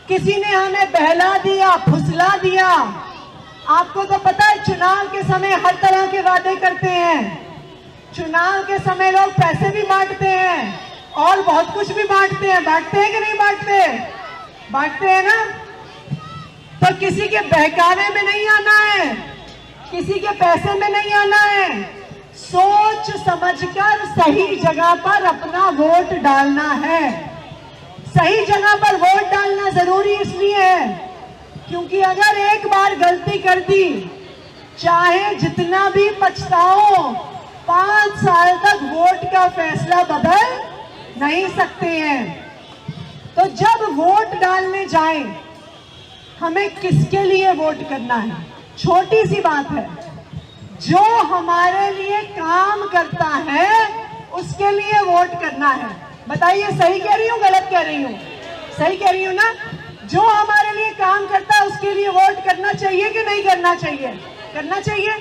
किसी ने हमें बहला दिया, फुसला दिया। आपको तो पता है चुनाव के समय हर तरह के वादे करते हैं। चुनाव के समय लोग पैसे भी बांटते हैं और बहुत कुछ भी बांटते हैं। बांटते हैं कि नहीं बांटते? बांटते हैं ना। तो किसी के बहकावे में नहीं आना है, किसी के पैसे में नहीं आना है। सोच समझकर सही जगह पर अपना वोट डालना है। सही जगह पर वोट डालना जरूरी इसलिए है क्योंकि अगर एक बार गलती कर दी, चाहे जितना भी पछताओ, 5 साल तक वोट का फैसला बदल नहीं सकते हैं। तो जब वोट डालने जाएं, हमें किसके लिए वोट करना है? छोटी सी बात है, जो हमारे लिए काम करता है उसके लिए वोट करना है। बताइए सही कह रही हूँ, गलत कह रही हूँ? सही कह रही हूँ ना। जो हमारे लिए काम करता है उसके लिए वोट करना चाहिए कि नहीं करना चाहिए? करना चाहिए।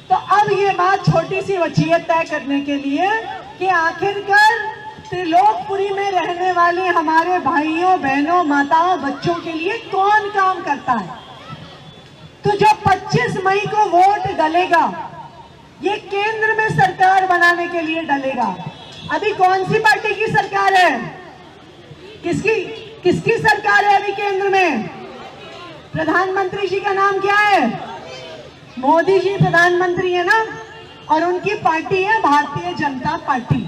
तो अब ये बात छोटी सी वसीयत तय करने के लिए कि आखिरकार त्रिलोकपुरी में रहने वाले हमारे भाइयों बहनों माताओं बच्चों के लिए कौन काम करता है। तो जो 25 मई को वोट डलेगा, ये केंद्र में सरकार बनाने के लिए डलेगा। अभी कौन सी पार्टी की सरकार है? किसकी सरकार है अभी केंद्र में? प्रधानमंत्री जी का नाम क्या है? मोदी जी प्रधानमंत्री है ना, और उनकी पार्टी है भारतीय जनता पार्टी।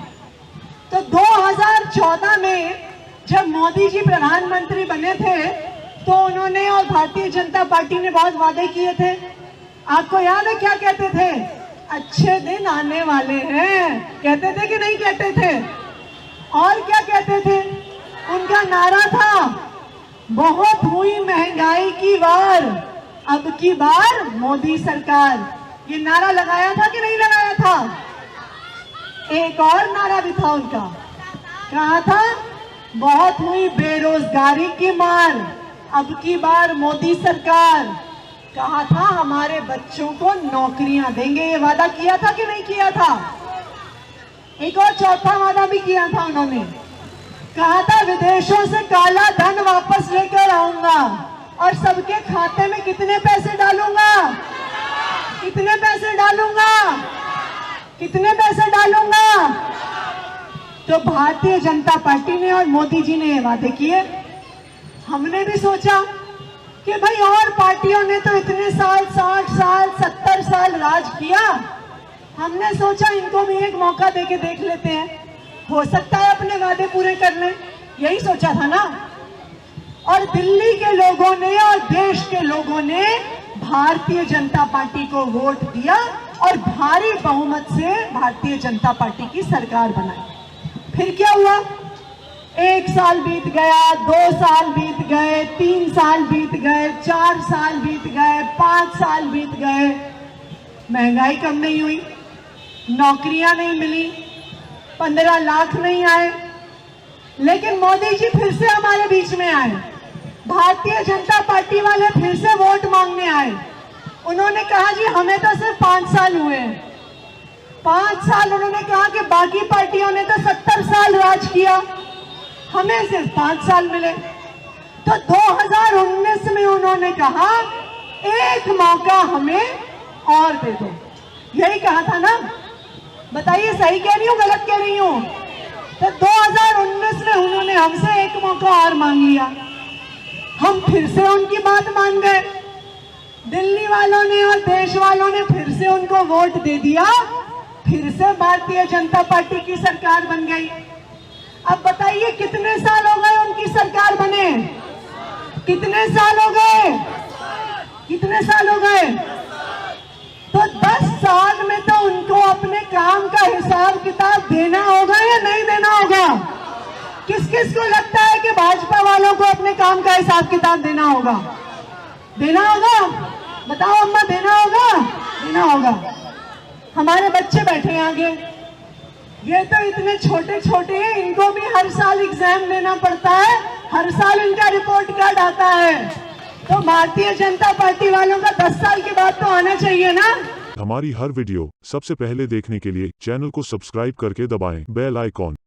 तो 2014 में जब मोदी जी प्रधानमंत्री बने थे तो उन्होंने और भारतीय जनता पार्टी ने बहुत वादे किए थे। आपको याद है क्या कहते थे? अच्छे दिन आने वाले हैं, कहते थे कि नहीं कहते थे? और क्या कहते थे? उनका नारा था, बहुत हुई महंगाई की वार, अब की बार मोदी सरकार। ये नारा लगाया था कि नहीं लगाया था? एक और नारा भी था उनका, कहा था, बहुत हुई बेरोजगारी की मार, अब की बार मोदी सरकार। कहा था हमारे बच्चों को नौकरियां देंगे। ये वादा किया था कि नहीं किया था? एक और चौथा वादा भी किया था उन्होंने, कहा था विदेशों से काला धन वापस लेकर आऊंगा और सबके खाते में कितने पैसे डालूंगा? कितने पैसे डालूंगा? कितने पैसे डालूंगा? तो भारतीय जनता पार्टी ने और मोदी जी ने ये वादे किए। हमने भी सोचा कि भाई और पार्टियों ने तो इतने साल, 60 साल 70 साल राज किया, हमने सोचा इनको भी एक मौका देके देख लेते हैं, हो सकता है अपने वादे पूरे कर लें। यही सोचा था ना। और दिल्ली के लोगों ने और देश के लोगों ने भारतीय जनता पार्टी को वोट दिया और भारी बहुमत से भारतीय जनता पार्टी की सरकार बनाई। फिर क्या हुआ? 1 साल बीत गया, 2 साल बीत गए, 3 साल बीत गए, 4 साल बीत गए, 5 साल बीत गए। महंगाई कम नहीं हुई, नौकरियां नहीं मिली, 15 लाख नहीं आए। लेकिन मोदी जी फिर से हमारे बीच में आए, भारतीय जनता पार्टी वाले फिर से वोट मांगने आए। उन्होंने कहा जी हमें तो सिर्फ 5 साल हुए हैं। 5 साल उन्होंने कहा कि बाकी पार्टियों ने तो 70 साल राज किया, हमें सिर्फ 5 साल मिले। तो 2019 में उन्होंने कहा एक मौका हमें और दे दो। यही कहा था ना। बताइए सही कह रही हूँ, गलत कह रही हूँ? तो 2019 में उन्होंने हमसे एक मौका और मांग लिया। हम फिर से उनकी बात मान गए। दिल्ली वालों ने और देश वालों ने फिर से उनको वोट दे दिया। फिर से भारतीय जनता पार्टी की सरकार बन गई। अब बताइए कितने साल हो गए उनकी सरकार बने? कितने साल हो गए? कितने साल हो गए? तो 10 साल में तो उनको अपने काम का हिसाब किताब देना होगा या नहीं देना होगा? किस किस को लगता है कि भाजपा वालों को अपने काम का हिसाब किताब देना होगा? देना होगा? बताओ अम्मा, देना होगा? देना होगा। हमारे बच्चे बैठे हैं आगे, ये तो इतने छोटे छोटे हैं, इनको भी हर साल एग्जाम देना पड़ता है, हर साल इनका रिपोर्ट कार्ड आता है। तो भारतीय जनता पार्टी वालों का 10 साल के बाद तो आना चाहिए ना। हमारी हर वीडियो सबसे पहले देखने के लिए चैनल को सब्सक्राइब करके दबाएं बेल आइकॉन।